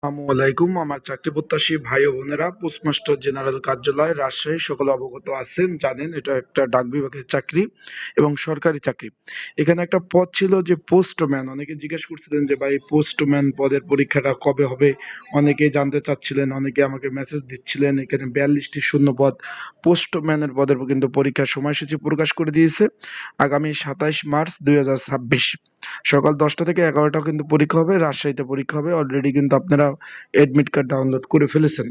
আসসালামু আলাইকুম। আমার চাকরি প্রত্যাশী ভাই ও বোনেরা, পোস্টমাস্টার জেনারেল কার্যালয় রাজশাহী সকলে অবগত আছেন, জানেন এটা একটা ডাক বিভাগের চাকরি এবং সরকারি চাকরি। এখানে একটা পদ ছিল যে পোস্টম্যান। অনেকে জিজ্ঞেস করছিলেন যে ভাই পোস্টম্যান পদের পরীক্ষাটা কবে হবে, অনেকে জানতে চাচ্ছিলেন, অনেকে আমাকে মেসেজ দিচ্ছিলেন। এখানে 42টি শূন্য পদ পোস্টম্যানের পদের কিন্তু পরীক্ষার সময়সূচি প্রকাশ করে দিয়েছে আগামী 27 মার্চ 2026 সকাল 10টা থেকে 11টা কিন্তু পরীক্ষা হবে। রাজশাহীতে পরীক্ষা হবে। অলরেডি কিন্তু আপনারা এডমিট কার্ড ডাউনলোড করে ফেলেছেন।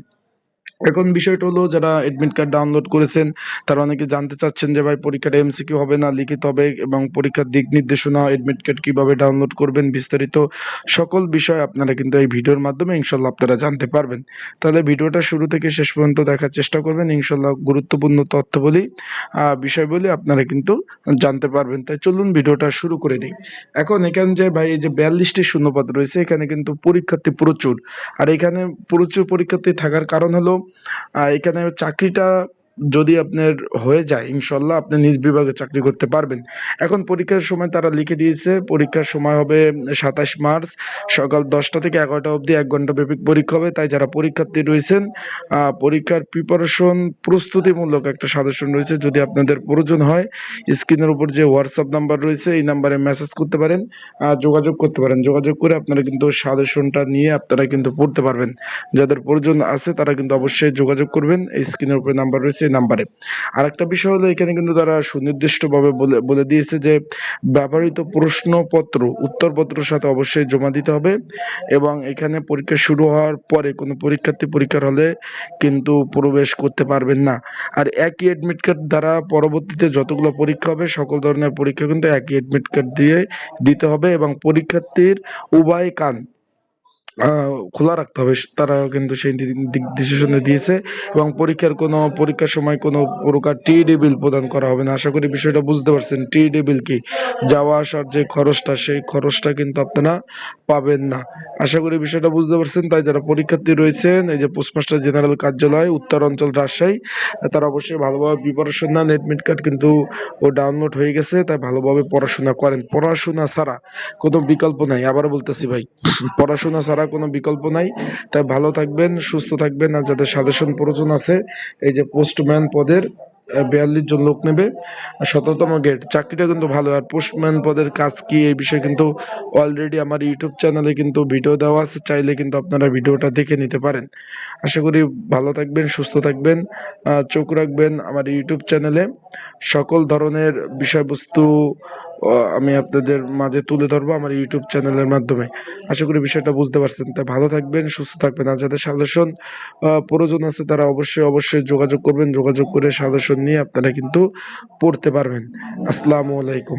এখন বিষয়টা হলো, যারা এডমিট কার্ড ডাউনলোড করেছেন তারা অনেকে জানতে চাচ্ছেন যে ভাই পরীক্ষাটা এমসিকিউ হবে না লিখিত হবে, এবং পরীক্ষার দিক নির্দেশনা, এডমিট কার্ড কিভাবে ডাউনলোড করবেন, বিস্তারিত সকল বিষয় আপনারা কিন্তু এই ভিডিওর মাধ্যমে ইনশাল্লাহ আপনারা জানতে পারবেন। তাহলে ভিডিওটা শুরু থেকে শেষ পর্যন্ত দেখার চেষ্টা করবেন। ইনশাল্লাহ গুরুত্বপূর্ণ তথ্য বলি, বিষয় বলি আপনারা কিন্তু জানতে পারবেন। তাই চলুন ভিডিওটা শুরু করে দিই। এখন এখানে যে ভাই এই যে 42টি শূন্যপদ রয়েছে, এখানে কিন্তু পরীক্ষার্থী প্রচুর। আর এখানে প্রচুর পরীক্ষার্থী থাকার কারণ হলো এখানে চাকরিটা যদি আপনার হয়ে যায়, ইনশাল্লাহ আপনি নিজ বিভাগে চাকরি করতে পারবেন। এখন পরীক্ষার সময় তারা লিখে দিয়েছে, পরীক্ষার সময় হবে 27 মার্চ সকাল 10টা থেকে 11টা অবধি 1 ঘন্টা ব্যাপী পরীক্ষা হবে। তাই যারা পরীক্ষার্থী রয়েছেন, পরীক্ষার প্রিপারেশন প্রস্তুতিমূলক একটা সাজেশন রয়েছে। যদি আপনাদের প্রয়োজন হয়, স্ক্রিনের উপর যে হোয়াটসঅ্যাপ নাম্বার রয়েছে এই নাম্বারে মেসেজ করতে পারেন, যোগাযোগ করতে পারেন। যোগাযোগ করে আপনারা কিন্তু সাজেশনটা নিয়ে আপনারা কিন্তু পড়তে পারবেন। যাদের প্রয়োজন আছে তারা কিন্তু অবশ্যই যোগাযোগ করবেন, এই স্ক্রিনের উপরে নাম্বার রয়েছে এই নাম্বারে। আর একটা বিষয় হলো, এখানে কিন্তু তারা সুনির্দিষ্টভাবে বলে বলে দিয়েছে যে ব্যবহৃত প্রশ্নপত্র উত্তরপত্রের সাথে অবশ্যই জমা দিতে হবে, এবং এখানে পরীক্ষা শুরু হওয়ার পরে কোনো পরীক্ষার্থী পরীক্ষার হলে কিন্তু প্রবেশ করতে পারবেন না। আর একই এডমিট কার্ড দ্বারা পরবর্তীতে যতগুলো পরীক্ষা হবে সকল ধরনের পরীক্ষা কিন্তু একই এডমিট কার্ড দিয়ে দিতে হবে, এবং পরীক্ষার্থীর উভয় কান খোলা রাখতে হবে। তারা কিন্তু সেই দিক ডিসিশনে দিয়েছে, এবং পরীক্ষার সময় কোনো প্রকার টিডি বিল প্রদান করা হবে না। আশা করি বিষয়টা বুঝতে পারছেন। টিডি বিল কি, যাওয়া আসার যে খরচটা, সেই খরচটা কিন্তু আপনারা পাবেন না। আশা করি বিষয়টা বুঝতে পারছেন। তাই যারা পরীক্ষার্থী রয়েছেন, এই যে পোস্টমাস্টার জেনারেল কার্যালয় উত্তর অঞ্চল রাজশাহী, তারা অবশ্যই ভালোভাবে প্রিপারেশন নেন। এডমিট কার্ড কিন্তু ডাউনলোড হয়ে গেছে, তাই ভালোভাবে পড়াশোনা করেন। পড়াশোনা ছাড়া কোনো বিকল্প নাই। আবারও বলতেছি ভাই, পড়াশোনা ছাড়া কোনো বিকল্প নাই। তাই ভালো থাকবেন, সুস্থ থাকবেন। আর যাদের সাজেশন প্রয়োজন আছে, এই যে পোস্টম্যান পদের 42 জন লোক নেবে, 17তম গেট। চাকরিটা কিন্তু ভালো। আর পোস্টম্যান পদের কাজ কি এই বিষয়ে কিন্তু অলরেডি আমার ইউটিউব চ্যানেলে কিন্তু ভিডিও দেওয়া আছে, চাইলে কিন্তু আপনারা ভিডিওটা দেখে নিতে পারেন। আশা করি ভালো থাকবেন, সুস্থ থাকবেন। চোখ রাখবেন আমার ইউটিউব চ্যানেলে। সকল ধরনের বিষয়বস্তু আমি আপনাদের মাঝে তুলে ধরবো আমার ইউটিউব চ্যানেলের মাধ্যমে। আশা করি বিষয়টা বুঝতে পারছেন। তাই ভালো থাকবেন, সুস্থ থাকবেন। আর যাদের সাজেশন প্রয়োজন আছে তারা অবশ্যই যোগাযোগ করবেন। যোগাযোগ করে সাজেশন নিয়ে আপনারা কিন্তু পড়তে পারবেন। আসসালামু আলাইকুম।